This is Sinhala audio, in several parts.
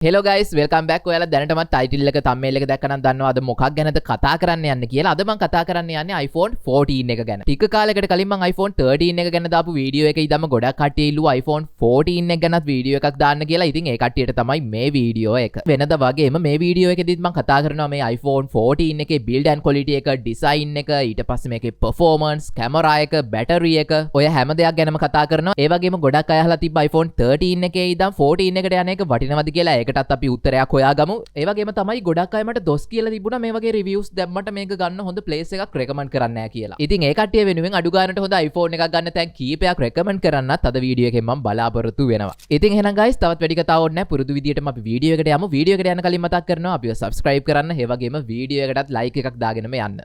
Hello guys, welcome back. ඔයාලා දැනටමත් title එක thumbnail එක දැක්කනම් දන්නවා අද මොකක් ගැනද කතා කරන්න යන්නේ කියලා. අද මම කතා කරන්න යන්නේ iPhone 14 එක ගැන. ටික කාලයකට කලින් මම iPhone 13 එක ගැන දාපු වීඩියෝ එක ඉදම ගොඩක් කට්ටිය ඉල්ලුවා iPhone 14 එක ගැනත් වීඩියෝ එකක් දාන්න කියලා. ඉතින් ඒ කට්ටියට තමයි මේ වීඩියෝ එක. වෙනද වගේම මේ වීඩියෝ එකෙදිත් මම කතා කරනවා මේ iPhone 14 එකේ build and quality එක, design එක, ඊට පස්සේ මේකේ performance, camera එක, battery එක, ඔය හැම දෙයක් ගැනම කතා කරනවා. ඒ වගේම ගොඩක් අය අහලා තිබ්බ iPhone 13 එකේ ඉඳන් 14 එකට යන එක වටිනවද කියලා. ඒකටත් අපි උත්තරයක් හොයාගමු. ඒ වගේම තමයි ගොඩක් අය මට දොස් කියලා තිබුණා මේ වගේ රිවිව්ස් දැම්මට මේක ගන්න හොඳ ප්ලේස් එකක් රෙකමන්ඩ් කරන්නේ නැහැ කියලා. ඉතින් ඒ කට්ටිය වෙනුවෙන් අඩු ගානට හොඳ iPhone එකක් ගන්න තැන් කීපයක් රෙකමන්ඩ් කරන්නත් අද වීඩියෝ එකෙන් මම බලාපොරොත්තු වෙනවා. ඉතින් එහෙනම් guys තවත් වැඩි කතාවක් ඕනේ නැහැ. පුරුදු විදියටම අපි වීඩියෝ එකට යමු. වීඩියෝ එකට යන කලින් මතක් කරනවා අපිව subscribe කරන්න. ඒ වගේම වීඩියෝ එකටත් like එකක් දාගෙනම යන්න.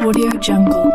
Audio Jungle.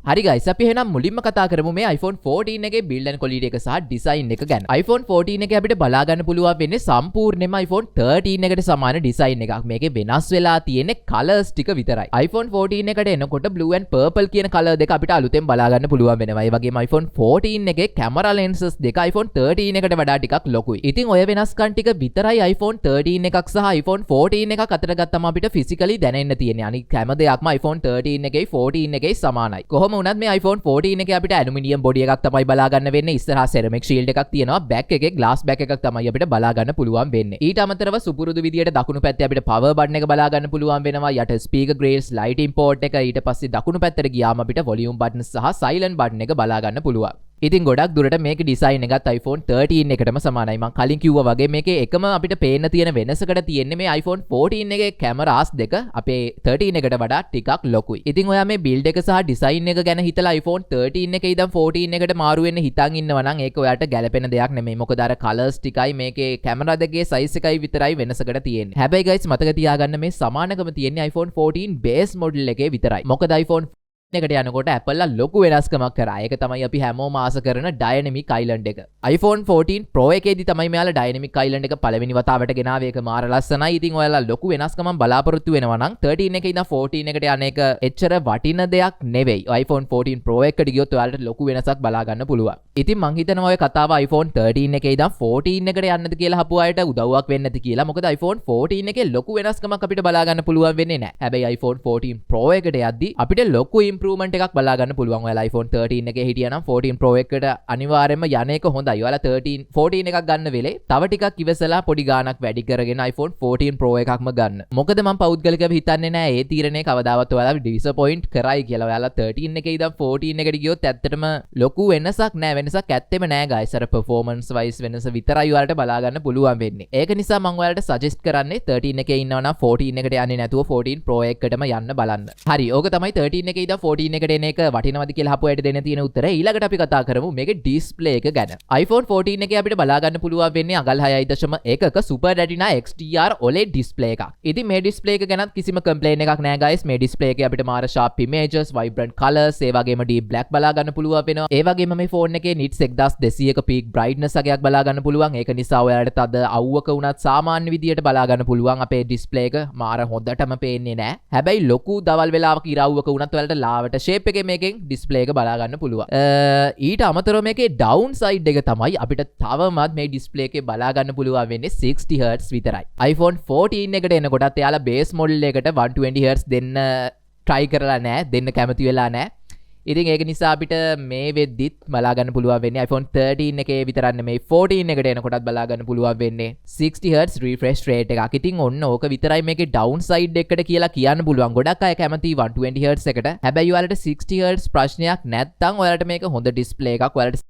හරි guys අපි එහෙනම් මුලින්ම කතා කරමු මේ iPhone 14 එකේ build and quality එක සහ design එක ගැන. iPhone 14 එකේ අපිට බලා ගන්න පුළුවන් වෙන්නේ සම්පූර්ණයෙන්ම iPhone 13 එකට සමාන design එකක්. මේකේ වෙනස් වෙලා තියෙන්නේ colors ටික විතරයි. iPhone 14 එකට එනකොට blue and purple කියන color දෙක අපිට අලුතෙන් බලා ගන්න පුළුවන් වෙනවා. ඒ වගේම iPhone 14 එකේ camera lenses දෙක iPhone 13 එකට වඩා ටිකක් ලොකුයි. ඉතින් ඔය වෙනස්කම් ටික විතරයි iPhone 13 එකක් සහ iPhone 14 එකක් අතර ගත්තම අපිට physically දැනෙන්න තියෙන්නේ. අනිත් හැම දෙයක්ම iPhone 13 එකේ 14 එකේ සමානයි. කොහොම උනත් මේ iPhone 14 එකේ අපිට ඇලුමිනියම් බොඩි එකක් තමයි බලා ගන්න වෙන්නේ. ඉස්සරහා සෙරමික් ෂීල්ඩ් එකක් තියෙනවා. බෑක් එකේ ග්ලාස් බෑක් එකක් තමයි අපිට බලා ගන්න පුළුවන් වෙන්නේ. ඊට අමතරව සුපුරුදු විදියට දකුණු පැත්තේ අපිට power button එක බලා ගන්න පුළුවන් වෙනවා. යට speaker grills, lighting port එක, ඊට පස්සේ දකුණු පැත්තට ගියාම අපිට volume button සහ silent button එක බලා ගන්න පුළුවන්. ඉතින් ගොඩක් දුරට මේක ඩිසයින් එකත් iPhone 13 එකටම සමානයි. මම කලින් කිව්වා වගේ මේකේ එකම අපිට පේන්න තියෙන වෙනසකට තියෙන්නේ මේ iPhone 14 එකේ කැමරාස් දෙක අපේ 13 එකට වඩා ටිකක් ලොකුයි. ඉතින් ඔයා මේ build එක සහ ඩිසයින් එක ගැන හිතලා iPhone 13 එකේ ඉඳන් 14 එකට මාරු වෙන්න හිතන් ඉන්නවා නම් ඒක ඔයාට ගැලපෙන දෙයක් නෙමෙයි. මොකද අර colors ටිකයි මේකේ කැමරා දෙකේ size එකයි විතරයි වෙනසකට තියෙන්නේ. හැබැයි guys මතක තියාගන්න මේ සමානකම තියෙන්නේ iPhone 14 base model එකේ විතරයි. මොකද iPhone එකට යනකොට Apple ලොකු වෙනස්කමක් කරා. ඒක තමයි අපි හැමෝම ආස කරන Dynamic Island එක. iPhone 14 Pro එකේදී තමයි මෙයාලා Dynamic Island එක පළවෙනි වතාවට ගෙනාවේ. ඒක මාර ලස්සනයි. ඉතින් ඔයාලා ලොකු වෙනස්කමක් බලාපොරොත්තු වෙනවා නම් 13 එකේ ඉඳන් 14 එකට යන එක එච්චර වටින දෙයක් නෙවෙයි. iPhone 14 Pro එකට ගියොත් ඔයාලට ලොකු වෙනසක් බලා ගන්න පුළුවන්. ඉතින් මං හිතනවා ඔය කතාව iPhone 13 එකේ ඉඳන් 14 එකට යන්නද කියලා හපු අයට උදව්වක් වෙන්නේ නැති කියලා. මොකද iPhone 14 එකේ ලොකු වෙනස්කමක් අපිට බලා ගන්න පුළුවන් වෙන්නේ නැහැ. හැබැයි iPhone 14 Pro එකට යද්දි අපිට ලොකු improvement එකක් බලා ගන්න පුළුවන්. ඔයාලා iPhone 13 එකේ හිටියනම් 14 Pro එකට අනිවාර්යයෙන්ම යන එක හොඳයි. ඔයාලා 14 එකක් ගන්න වෙලේ තව ටිකක් ඉවසලා පොඩි ගාණක් වැඩි කරගෙන iPhone 14 Pro එකක්ම ගන්න. මොකද මම පෞද්ගලිකව හිතන්නේ නෑ ඒ තීරණය කවදාවත් ඔයාලා disappoint කරයි කියලා. ඔයාලා 13 එකේ ඉඳන් 14 එකට ගියොත් ඇත්තටම ලොකු වෙනසක් නෑ. වෙනසක් ඇත්තෙම නෑ guys. අර performance wise වෙනස විතරයි ඔයාලට බලා ගන්න පුළුවන් වෙන්නේ. ඒක නිසා මම ඔයාලට suggest කරන්නේ 13 එකේ ඉන්නවා නම් 14 එකට යන්නේ නැතුව 14 Pro එකටම යන්න බලන්න. හරි. ඕක තමයි 13 එකේ ඉඳන් 14 එකට එන එක වටිනවද කියලා හපුවට දෙන්න තියෙන උත්තරය. ඊළඟට අපි කතා කරමු මේකේ ඩිස්ප්ලේ එක ගැන. iPhone 14 එකේ අපිට බලා ගන්න පුළුවන් වෙන්නේ අගල් 6.1ක Super Retina XDR OLED display එකක්. ඉතින් මේ ඩිස්ප්ලේ එක ගැනත් කිසිම කම්ප්ලේන් එකක් නෑ guys. මේ ඩිස්ප්ලේ එකේ අපිට මාර sharp images, vibrant colors, ඒ වගේම deep black බලා ගන්න පුළුවන් වෙනවා. ඒ වගේම මේ ෆෝන් එකේ nits 1200ක peak brightness එකක් බලා ගන්න පුළුවන්. ඒක නිසා ඔයාලට තද අවුවක වුණත් සාමාන්‍ය විදියට බලා ගන්න පුළුවන්. අපේ ඩිස්ප්ලේ එක මාර හොඳටම පේන්නේ නෑ. හැබැයි ලොකු දවල් වෙලාවක ඉරවුවක වුණත් ඔයාලට ලාවට shape එකේ මේකෙන් ඩිස්ප්ලේ එක බලා ගන්න පුළුවන්. ඊට අමතරව මේකේ ඩවුන් සයිඩ් එක තමයි අපිට තවමත් මේ ඩිස්ප්ලේ එකේ බලා ගන්න පුළුවන් වෙන්නේ 60 Hz විතරයි. iPhone 14 එකට එනකොටත් එයාලා බේස් මොඩල් එකට 120 Hz දෙන්න try කරලා නැහැ. දෙන්න කැමති වෙලා නැහැ. ඉතින් ඒක නිසා අපිට මේ වෙද්දිත් බලා ගන්න පුළුවන් වෙන්නේ iPhone 13 එකේ විතරක් නෙමෙයි 14 එකට එනකොටත් බලා ගන්න පුළුවන් වෙන්නේ 60 Hz refresh rate එකක්. ඉතින් ඔන්න ඕක විතරයි මේකේ down side එකට කියලා කියන්න පුළුවන්. ගොඩක් අය කැමති 120 Hz එකට. හැබැයි ඔයාලට 60 Hz ප්‍රශ්නයක් නැත්නම් ඔයාලට මේක හොඳ ඩිස්ප්ලේ එකක් ඔයාලට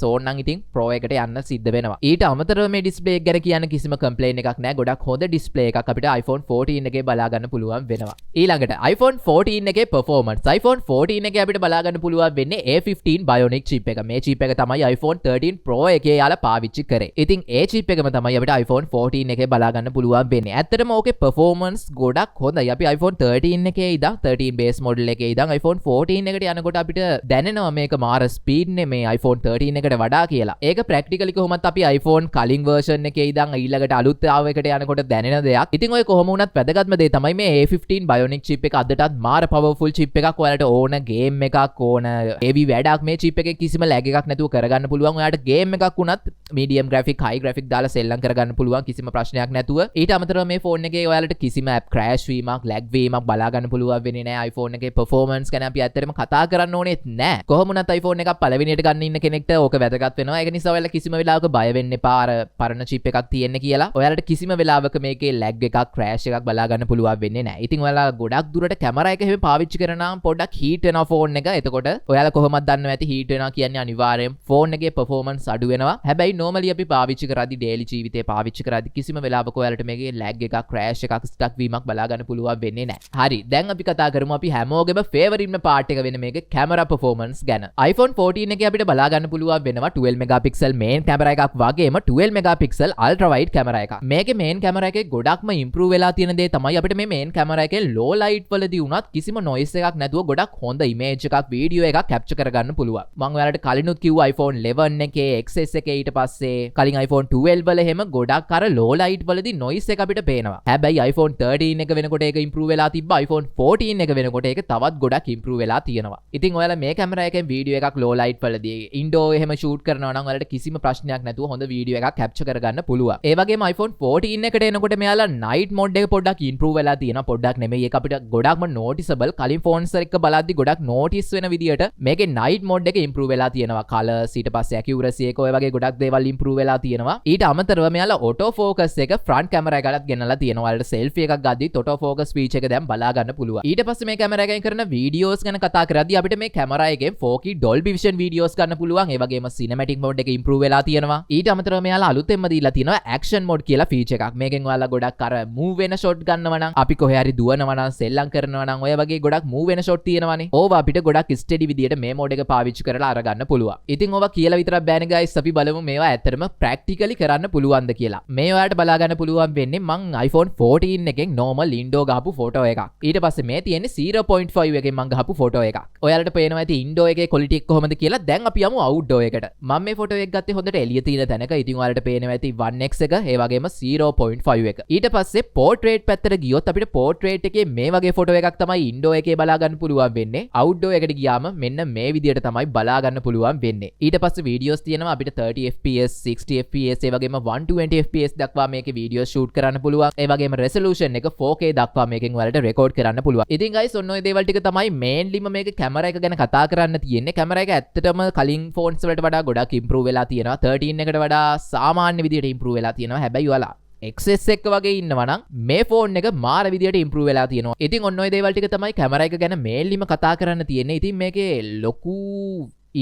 සෝන්නම් ඉතින් Pro එකට යන්න සිද්ධ වෙනවා. ඊට අමතරව මේ ඩිස්ප්ලේ එක ගැන කියන්න කිසිම කම්ප්ලේන් එකක් නැහැ. ගොඩක් හොඳ ඩිස්ප්ලේ එකක් අපිට iPhone 14 එකේ බලා ගන්න පුළුවන් වෙනවා. ඊළඟට iPhone 14 එකේ performance. iPhone 14 එකේ අපිට බලා ගන්න පුළුවන් වෙන්නේ A15 Bionic chip එක. මේ chip එක තමයි iPhone 13 Pro එකේ යාලා පාවිච්චි කරේ. ඉතින් ඒ chip එකම තමයි අපිට iPhone 14 එකේ බලා ගන්න පුළුවන් වෙන්නේ. ඇත්තටම ඕකේ performance ගොඩක් හොඳයි. අපි iPhone 13 එකේ ඉඳන් 13 base model එකේ ඉඳන් iPhone 14 එකට යනකොට අපිට දැනෙනවා මේක මාර speed නේ මේ iPhone 13 එකට වඩා කියලා. ඒක ප්‍රැක්ටිකලි කොහොමත් අපි iPhone කලින් version එකේ ඉඳන් ඊළඟට අලුත් ආව එකට යනකොට දැනෙන දෙයක්. ඉතින් ඔය කොහොම වුණත් වැදගත්ම දේ තමයි මේ A15 Bionic chip එක අදටත් මාර powerful chip එකක්. ඔයාලට ඕන game එකක් ඕන heavy වැඩක් මේ chip එකේ කිසිම lag එකක් නැතුව කරගන්න පුළුවන්. ඔයාලට game එකක් වුණත් medium graphic high graphic දාලා සෙල්ලම් කරගන්න පුළුවන් කිසිම ප්‍රශ්නයක් නැතුව. ඊට අමතරව මේ ෆෝන් එකේ ඔයාලට කිසිම app crash වීමක් lag වීමක් බලා ගන්න පුළුවන් වෙන්නේ නැහැ. iPhone එකේ performance ගැන අපි ඇත්තටම කතා කරන්න ඕනෙත් නැහැ. කොහොම වුණත් iPhone එකක් පළවෙනියට ගන්න ඉන්න කෙනෙක්ට ඕක වැදගත් වෙනවා. ඒක නිසා ඔයාලා කිසිම වෙලාවක බය වෙන්න එපා අර පරණ chip එකක් තියෙන්න කියලා. ඔයාලට කිසිම වෙලාවක මේකේ lag එකක් crash එකක් බලා ගන්න පුළුවන් වෙන්නේ නැහැ. ඉතින් ඔයාලා ගොඩක් දුරට කැමරා එක හැම පාවිච්චි කරනාම පොඩ්ඩක් heat වෙනවා ෆෝන් එක. එතකොට ඔයාලා කොහොමද දන්නව ඇති heat වෙනවා කියන්නේ අනිවාර්යෙන් ෆෝන් එකේ performance අඩු වෙනවා. හැබැයි normally අපි පාවිච්චි කරද්දී daily ජීවිතේ පාවිච්චි කරද්දී කිසිම වෙලාවක ඔයාලට මේකේ lag එකක් crash එකක් stuck වීමක් බලා ගන්න පුළුවන් වෙන්නේ නැහැ. හරි. දැන් අපි කතා කරමු අපි හැමෝගෙම favorite part එක වෙන මේකේ camera performance ගැන. iPhone 14 එකේ අපිට බලා ගන්න පුළුවන් වෙනවා 12 megapixel main camera එකක් වගේම 12 megapixel ultra wide camera එකක්. මේකේ main camera එකේ ගොඩක්ම improve වෙලා තියෙන දේ තමයි අපිට මේ main camera එකේ low light වලදී වුණත් කිසිම noise එකක් නැතුව ගොඩක් හොඳ image එකක් video එකක් capture කරගන්න පුළුවන්. මම ඔයාලට කලිනුත් කිව්වා iPhone 11 එකේ XS එකේ ඊට පස්සේ කලින් iPhone 12 වල එහෙම ගොඩක් අර low light වලදී noise එක අපිට පේනවා. හැබැයි iPhone 13 එක වෙනකොට ඒක improve වෙලා තිබ්බා. iPhone 14 එක වෙනකොට ඒක තවත් ගොඩක් improve වෙලා තියෙනවා. ඉතින් ඔයාලා මේ කැමරා එකෙන් video එකක් low light වලදී indoor එහෙම shoot කරනවා නම් ඔයාලට කිසිම ප්‍රශ්නයක් නැතුව හොඳ video එකක් capture කරගන්න පුළුවන්. ඒ වගේම iPhone 14 එකට එනකොට මෙයාලා night mode එක පොඩ්ඩක් improve වෙලා තියෙනවා. පොඩ්ඩක් නෙමෙයි ඒක අපිට ගොඩක්ම noticeable. කලින් phones එක්ක බලද්දි ගොඩක් notice වෙන විදියට මේකේ night mode එක improve වෙලා තියෙනවා. colors ඊට පස්සේ accuracy එක ඔය වගේ ගොඩක් දේවල් improve වෙලා තියෙනවා. ඊට අමතරව මෙයාලා auto focus එක front camera එකටත් ගෙනලා තියෙනවා. ඔයාලට selfie එකක් ගද්දි auto focus feature එක දැන් බලා ගන්න පුළුවන්. ඊට පස්සේ මේ කැමරා එකෙන් කරන videos ගැන කතා කරද්දී අපිට මේ කැමරා එකෙන් 4K Dolby Vision videos ගන්න පුළුවන්. ඒ වගේම cinematic mode එක improve වෙලා තියෙනවා. ඊට අමතරව මෙයාලා අලුතෙන්ම දීලා තියෙනවා action mode කියලා feature එකක්. මේකෙන් ඔයාලා ගොඩක් අර move වෙන shot ගන්නවා නම් අපි කොහේ හරි දුවනවා නම් සෙල්ලම් කරනවා නම් ඔය වගේ ගොඩක් move වෙන shot තියෙනවානේ. ඕවා අපිට ගොඩක් steady විදියට මේ mode එක පාවිච්චි කරලා අරගන්න පුළුවන්. ඉතින් ඕවා කියලා විතරක් බෑනේ guys. අපි බලමු මේවා ඇත්තටම practically කරන්න පුළුවන්ද කියලා. මේ ඔයාලට බලා ගන්න පුළුවන් වෙන්නේ මං iPhone 14 එකෙන් normal indoor ගහපු photo එකක්. ඊට පස්සේ මේ තියෙන්නේ 0.5 එකෙන් මං ගහපු photo එකක්. ඔයාලට පේනවා ඇති indoor එකේ quality එක කොහොමද කියලා. දැන් අපි යමු outdoor එකට. මම මේ photo එක ගත්තේ හොඳට එළිය තියෙන තැනක. ඉතින් ඔයාලට පේනවා ඇති 1x එක ඒ වගේම 0.5 එක. ඊට පස්සේ portrait පැත්තට ගියොත් අපිට portrait එකේ මේ වගේ photo එකක් තමයි indoor එකේ බලා ගන්න පුළුවන් වෙන්නේ. outdoor එකට ගියාම මෙන්න මේ විදියට තමයි බලා ගන්න පුළුවන් වෙන්නේ. ඊට පස්සේ videos තියෙනවා අපිට 30 fps 60 fps ඒ වගේම 120 fps දක්වා මේකේ videos shoot කරන්න පුළුවන්. ඒ වගේම resolution එක 4K දක්වා මේකෙන් ඔයාලට record කරන්න පුළුවන්. ඉතින් guys ඔන්න ඔය දේවල් ටික තමයි mainlyම මේක කැමරා එක ගැන කතා කරන්න තියෙන්නේ. කැමරා එක ඇත්තටම කලින් phones වලට වඩා ගොඩක් improve වෙලා තියෙනවා. 13 එකට වඩා සාමාන්‍ය විදියට improve වෙලා තියෙනවා. හැබැයි ඔයාලා XS එක වගේ ඉන්නවා නම් මේ ෆෝන් එක මාර විදියට improve වෙලා තියෙනවා. ඉතින් ඔන්න ඔය දේවල් ටික තමයි කැමරා එක ගැන mainlyම කතා කරන්න තියෙන්නේ. ඉතින් මේකේ ලොකු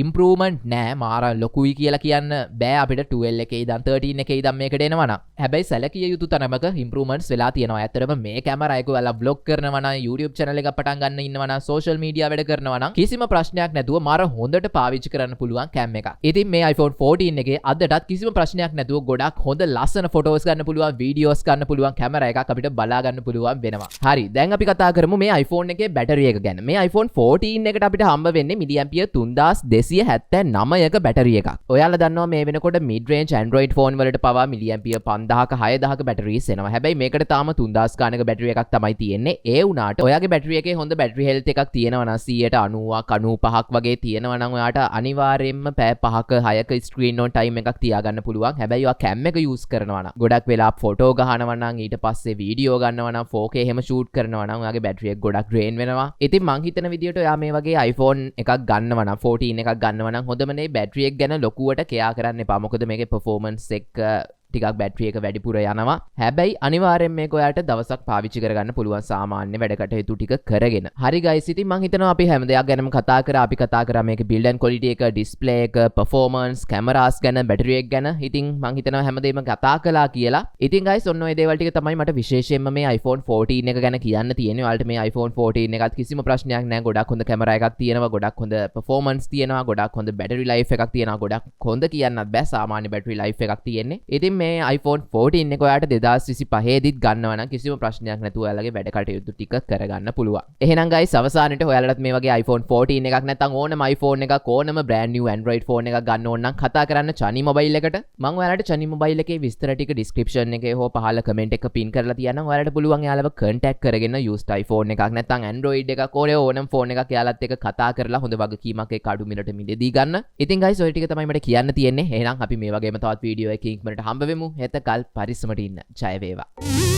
improvement නෑ මාර ලොකුයි කියලා කියන්න බෑ අපිට 12 එකේ ඉඳන් 13 එකේ ඉඳන් මේකට එනවා නම්. හැබැයි සැලකිය යුතු තරමක improvements වෙලා තියෙනවා. ඇත්තටම මේ කැමරා එක ඔයාලා vlog කරනවා නම් YouTube channel එකක් පටන් ගන්න ඉන්නවා නම් social media වැඩ කරනවා නම් කිසිම ප්‍රශ්නයක් නැතුව මාර හොඳට පාවිච්චි කරන්න පුළුවන් කැම් එකක්. ඉතින් මේ iPhone 14 එකේ අදටත් කිසිම ප්‍රශ්නයක් නැතුව ගොඩක් හොඳ ලස්සන photos ගන්න පුළුවන් videos ගන්න පුළුවන් කැමරා එකක් අපිට බලා ගන්න පුළුවන් වෙනවා. හරි දැන් අපි කතා කරමු මේ iPhone එකේ බැටරි එක ගැන. මේ iPhone 14 එකට අපිට හම්බ වෙන්නේ milliampere 3279ක බැටරි එකක්. ඔයාලා දන්නවා මේ වෙනකොට mid range Android phone වලට පවා milliampere 5000ක 6000ක බැටරිස් එනවා. හැබැයි මේකට තාම 3000 ගානක බැටරි එකක් තමයි තියෙන්නේ. ඒ වුණාට ඔයාගේ බැටරි එකේ හොඳ බැටරි health එකක් තියෙනවා නම් 190ක් 95ක් වගේ තියෙනවා නම් ඔයාට අනිවාර්යයෙන්ම පැය 5ක 6ක screen on time එකක් තියාගන්න පුළුවන්. හැබැයි ඔයා cam එක use කරනවා නම් ගොඩක් වෙලා photo ගහනවා නම් ඊට පස්සේ video ගන්නවා නම් 4K එහෙම shoot කරනවා නම් ඔයාගේ බැටරි එක ගොඩක් drain වෙනවා. ඉතින් මං හිතන විදියට ඔයා මේ වගේ iPhone එකක් ගන්නවා නම් 14 එකක් ගන්නවා නම් හොඳම නේ බැටරි එක ගැන ලොකුවට කෙයා කරන්න එපා. මොකද මේකේ performance එක ටිකක් බැටරි එක වැඩිපුර යනවා. හැබැයි අනිවාර්යෙන් මේක ඔයාලට දවසක් පාවිච්චි කරගන්න පුළුවන් සාමාන්‍ය වැඩ කටයුතු ටික කරගෙන. හරි guys ඉතින් මං හිතනවා අපි හැම දෙයක් ගැනම කතා කරා. අපි කතා කරා මේකේ build and quality එක, display එක, performance, cameras ගැන, බැටරි එක ගැන. ඉතින් මං හිතනවා හැමදේම කතා කළා කියලා. ඉතින් guys ඔන්න ඔය දේවල් ටික තමයි මට විශේෂයෙන්ම මේ iPhone 14 එක ගැන කියන්න තියෙන්නේ. ඔයාලට මේ iPhone 14 එකත් කිසිම ප්‍රශ්නයක් නැහැ. ගොඩක් හොඳ කැමරා එකක් තියෙනවා, ගොඩක් හොඳ performance තියෙනවා, ගොඩක් හොඳ battery life එකක් තියෙනවා. ගොඩක් හොඳ කියන්නත් බෑ සාමාන්‍ය battery life එකක් තියෙන්නේ. ඉතින් මේ iPhone 14 එක ඔයාලට 2025 දිත් ගන්නවා නම් කිසිම ප්‍රශ්නයක් නැතුව ඔයාලගේ වැඩ කටයුතු ටික කරගන්න පුළුවන්. එහෙනම් guys අවසානයේ ඔයාලටත් මේ වගේ iPhone 14 එකක් නැත්නම් ඕනම iPhone එකක් ඕනම brand new Android phone එකක් ගන්න ඕන නම් කතා කරන්න Chani mobile එකට. මම ඔයාලට Chani mobile එකේ විස්තර ටික description එකේ හෝ පහළ comment එක pin කරලා තියන්නම්. ඔයාලට පුළුවන් යාළුව contact කරගෙන used iPhone එකක් නැත්නම් Android එකක් ඕනම phone එකක් යාලත් එක්ක කතා කරලා හොඳ වගකීමක් එක්ක අඩු මිලට මිලදී ගන්න. ඉතින් guys ඔය ටික තමයි මට කියන්න තියෙන්නේ. එහෙනම් අපි මේ වගේම තවත් වීඩියෝ එකකින් ඉක්මනට හම්බ වෙමු. හෙට කල් පරිස්සමට ඉන්න. ජය වේවා.